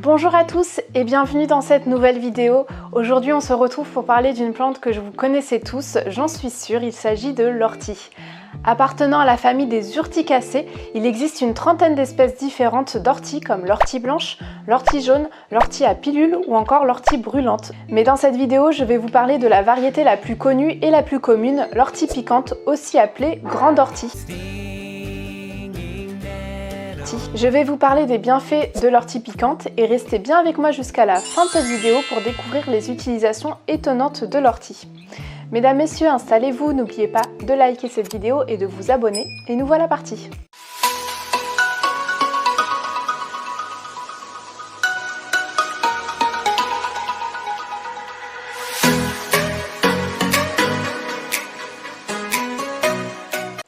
Bonjour à tous et bienvenue dans cette nouvelle vidéo. Aujourd'hui on se retrouve pour parler d'une plante que vous connaissez tous, j'en suis sûre, il s'agit de l'ortie. Appartenant à la famille des urticacées, il existe une trentaine d'espèces différentes d'orties comme l'ortie blanche, l'ortie jaune, l'ortie à pilule ou encore l'ortie brûlante. Mais dans cette vidéo, je vais vous parler de la variété la plus connue et la plus commune, l'ortie piquante, aussi appelée grande ortie. Je vais vous parler des bienfaits de l'ortie piquante et restez bien avec moi jusqu'à la fin de cette vidéo pour découvrir les utilisations étonnantes de l'ortie. Mesdames, messieurs, installez-vous, n'oubliez pas de liker cette vidéo et de vous abonner et nous voilà partis.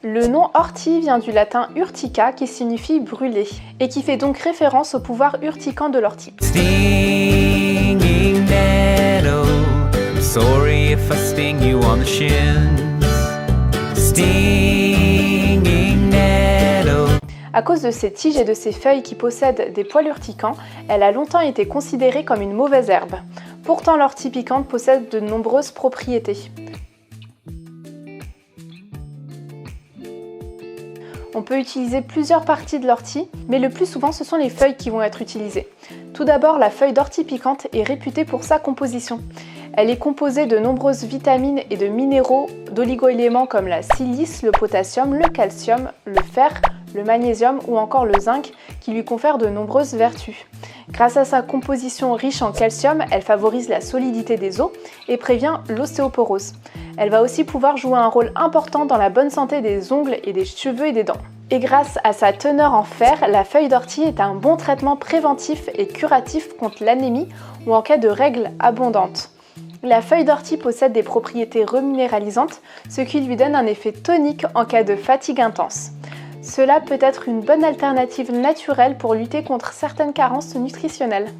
Le nom ortie vient du latin urtica qui signifie brûler et qui fait donc référence au pouvoir urticant de l'ortie. À cause de ses tiges et de ses feuilles qui possèdent des poils urticants, elle a longtemps été considérée comme une mauvaise herbe. Pourtant, l'ortie piquante possède de nombreuses propriétés. On peut utiliser plusieurs parties de l'ortie, mais le plus souvent ce sont les feuilles qui vont être utilisées. Tout d'abord, la feuille d'ortie piquante est réputée pour sa composition. Elle est composée de nombreuses vitamines et de minéraux, d'oligo-éléments comme la silice, le potassium, le calcium, le fer, le magnésium ou encore le zinc qui lui confèrent de nombreuses vertus. Grâce à sa composition riche en calcium, elle favorise la solidité des os et prévient l'ostéoporose. Elle va aussi pouvoir jouer un rôle important dans la bonne santé des ongles et des cheveux et des dents. Et grâce à sa teneur en fer, la feuille d'ortie est un bon traitement préventif et curatif contre l'anémie ou en cas de règles abondantes. La feuille d'ortie possède des propriétés reminéralisantes, ce qui lui donne un effet tonique en cas de fatigue intense. Cela peut être une bonne alternative naturelle pour lutter contre certaines carences nutritionnelles.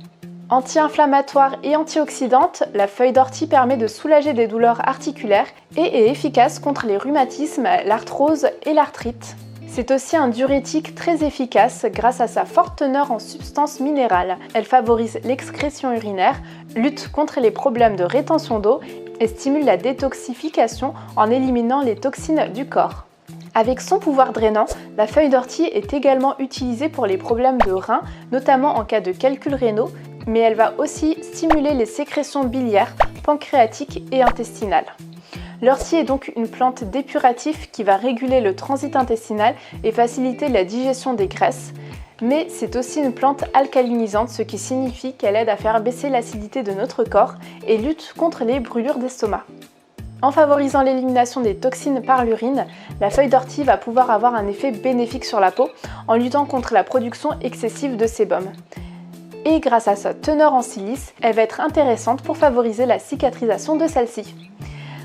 Anti-inflammatoire et antioxydante, la feuille d'ortie permet de soulager des douleurs articulaires et est efficace contre les rhumatismes, l'arthrose et l'arthrite. C'est aussi un diurétique très efficace grâce à sa forte teneur en substances minérales. Elle favorise l'excrétion urinaire, lutte contre les problèmes de rétention d'eau et stimule la détoxification en éliminant les toxines du corps. Avec son pouvoir drainant, la feuille d'ortie est également utilisée pour les problèmes de reins, notamment en cas de calculs rénaux, mais elle va aussi stimuler les sécrétions biliaires, pancréatiques et intestinales. L'ortie est donc une plante dépurative qui va réguler le transit intestinal et faciliter la digestion des graisses, mais c'est aussi une plante alcalinisante, ce qui signifie qu'elle aide à faire baisser l'acidité de notre corps et lutte contre les brûlures d'estomac. En favorisant l'élimination des toxines par l'urine, la feuille d'ortie va pouvoir avoir un effet bénéfique sur la peau en luttant contre la production excessive de sébum. Et grâce à sa teneur en silice, elle va être intéressante pour favoriser la cicatrisation de celle-ci.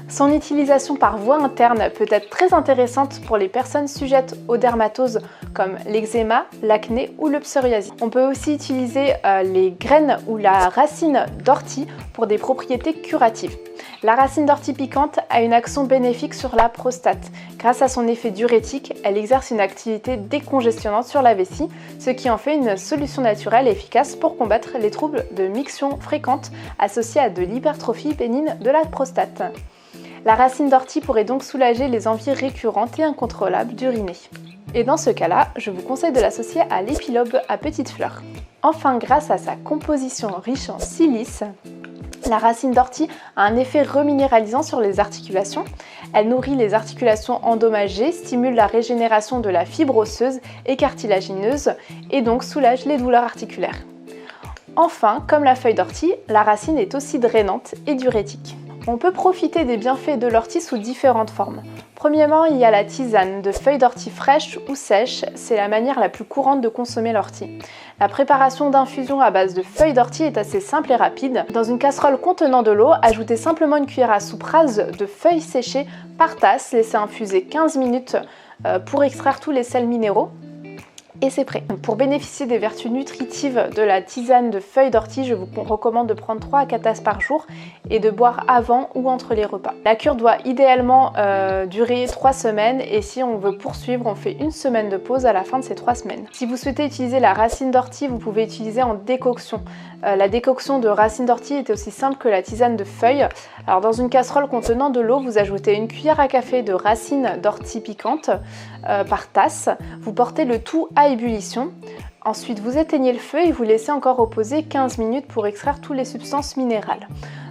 Son utilisation par voie interne peut être très intéressante pour les personnes sujettes aux dermatoses comme l'eczéma, l'acné ou le psoriasis. On peut aussi utiliser les graines ou la racine d'ortie pour des propriétés curatives. La racine d'ortie piquante a une action bénéfique sur la prostate. Grâce à son effet diurétique, elle exerce une activité décongestionnante sur la vessie, ce qui en fait une solution naturelle et efficace pour combattre les troubles de miction fréquentes associés à de l'hypertrophie bénigne de la prostate. La racine d'ortie pourrait donc soulager les envies récurrentes et incontrôlables d'uriner. Et dans ce cas-là, je vous conseille de l'associer à l'épilobe à petites fleurs. Enfin, grâce à sa composition riche en silice, la racine d'ortie a un effet reminéralisant sur les articulations. Elle nourrit les articulations endommagées, stimule la régénération de la fibre osseuse et cartilagineuse et donc soulage les douleurs articulaires. Enfin, comme la feuille d'ortie, la racine est aussi drainante et diurétique. On peut profiter des bienfaits de l'ortie sous différentes formes. Premièrement, il y a la tisane de feuilles d'ortie fraîches ou sèches, c'est la manière la plus courante de consommer l'ortie. La préparation d'infusion à base de feuilles d'ortie est assez simple et rapide. Dans une casserole contenant de l'eau, ajoutez simplement une cuillère à soupe rase de feuilles séchées par tasse, laissez infuser 15 minutes pour extraire tous les sels minéraux. et c'est prêt. Pour bénéficier des vertus nutritives de la tisane de feuilles d'ortie, je vous recommande de prendre 3 à 4 tasses par jour et de boire avant ou entre les repas. La cure doit idéalement durer 3 semaines et si on veut poursuivre, on fait une semaine de pause à la fin de ces 3 semaines. Si vous souhaitez utiliser la racine d'ortie, vous pouvez utiliser en décoction. La décoction de racine d'ortie est aussi simple que la tisane de feuilles. Alors dans une casserole contenant de l'eau, vous ajoutez une cuillère à café de racine d'ortie piquante par tasse. Vous portez le tout à ébullition. Ensuite, vous éteignez le feu et vous laissez encore reposer 15 minutes pour extraire toutes les substances minérales.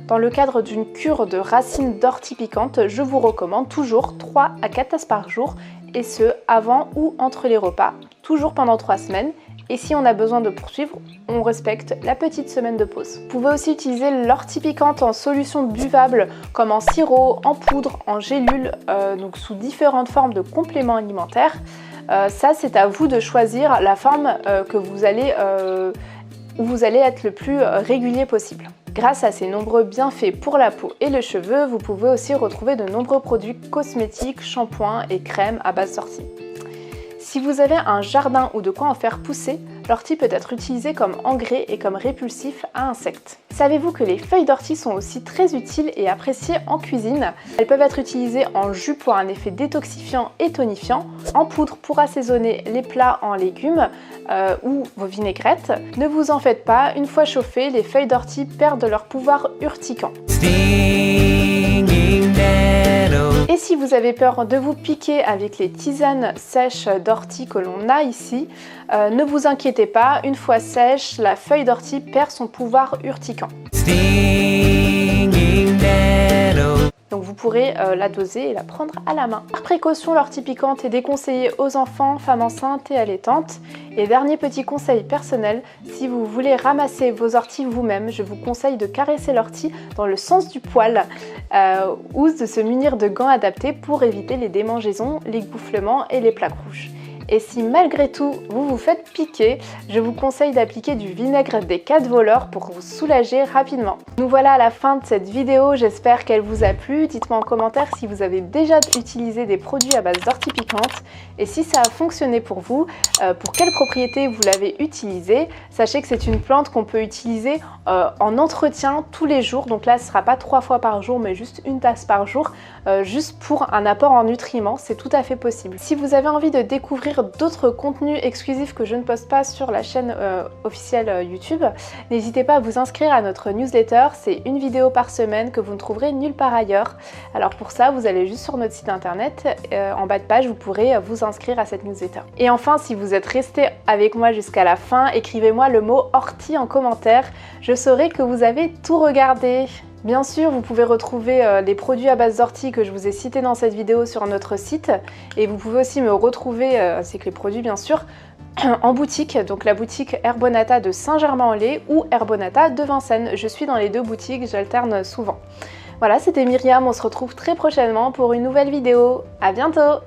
Dans le cadre d'une cure de racine d'ortie piquante, je vous recommande toujours 3 à 4 tasses par jour et ce, avant ou entre les repas, toujours pendant 3 semaines. Et si on a besoin de poursuivre, on respecte la petite semaine de pause. Vous pouvez aussi utiliser l'ortie piquante en solution buvable, comme en sirop, en poudre, en gélule, donc sous différentes formes de compléments alimentaires. Ça, c'est à vous de choisir la forme où vous allez être le plus régulier possible. Grâce à ces nombreux bienfaits pour la peau et les cheveux, vous pouvez aussi retrouver de nombreux produits cosmétiques, shampoings et crèmes à base d'ortie. Si vous avez un jardin ou de quoi en faire pousser, l'ortie peut être utilisée comme engrais et comme répulsif à insectes. Savez-vous que les feuilles d'ortie sont aussi très utiles et appréciées en cuisine? Elles peuvent être utilisées en jus pour un effet détoxifiant et tonifiant, en poudre pour assaisonner les plats en légumes ou vos vinaigrettes. Ne vous en faites pas, une fois chauffées, les feuilles d'ortie perdent leur pouvoir urticant. Et si vous avez peur de vous piquer avec les tisanes sèches d'ortie que l'on a ici, ne vous inquiétez pas, une fois sèche, la feuille d'ortie perd son pouvoir urticant. Donc vous pourrez la doser et la prendre à la main. Par précaution, l'ortie piquante est déconseillée aux enfants, femmes enceintes et allaitantes. Et dernier petit conseil personnel, si vous voulez ramasser vos orties vous-même, je vous conseille de caresser l'ortie dans le sens du poil ou de se munir de gants adaptés pour éviter les démangeaisons, les gonflements et les plaques rouges. Et si malgré tout vous vous faites piquer, je vous conseille d'appliquer du vinaigre des 4 voleurs pour vous soulager rapidement. Nous voilà à la fin de cette vidéo, j'espère qu'elle vous a plu. Dites-moi en commentaire si vous avez déjà utilisé des produits à base d'ortie piquante et si ça a fonctionné pour vous, pour quelles propriétés vous l'avez utilisé. Sachez que c'est une plante qu'on peut utiliser en entretien tous les jours, donc là ce ne sera pas 3 fois par jour mais juste une tasse par jour, juste pour un apport en nutriments, c'est tout à fait possible. Si vous avez envie de découvrir d'autres contenus exclusifs que je ne poste pas sur la chaîne officielle YouTube, n'hésitez pas à vous inscrire à notre newsletter, c'est une vidéo par semaine que vous ne trouverez nulle part ailleurs. Alors pour ça, vous allez juste sur notre site internet, en bas de page, vous pourrez vous inscrire à cette newsletter. Et enfin, si vous êtes resté avec moi jusqu'à la fin, écrivez-moi le mot ortie en commentaire, je saurai que vous avez tout regardé. Bien sûr, vous pouvez retrouver les produits à base d'ortie que je vous ai cités dans cette vidéo sur notre site et vous pouvez aussi me retrouver, c'est que les produits bien sûr, en boutique, donc la boutique Herbonata de Saint-Germain-en-Laye ou Herbonata de Vincennes. Je suis dans les deux boutiques, j'alterne souvent. Voilà, c'était Myriam, on se retrouve très prochainement pour une nouvelle vidéo. À bientôt!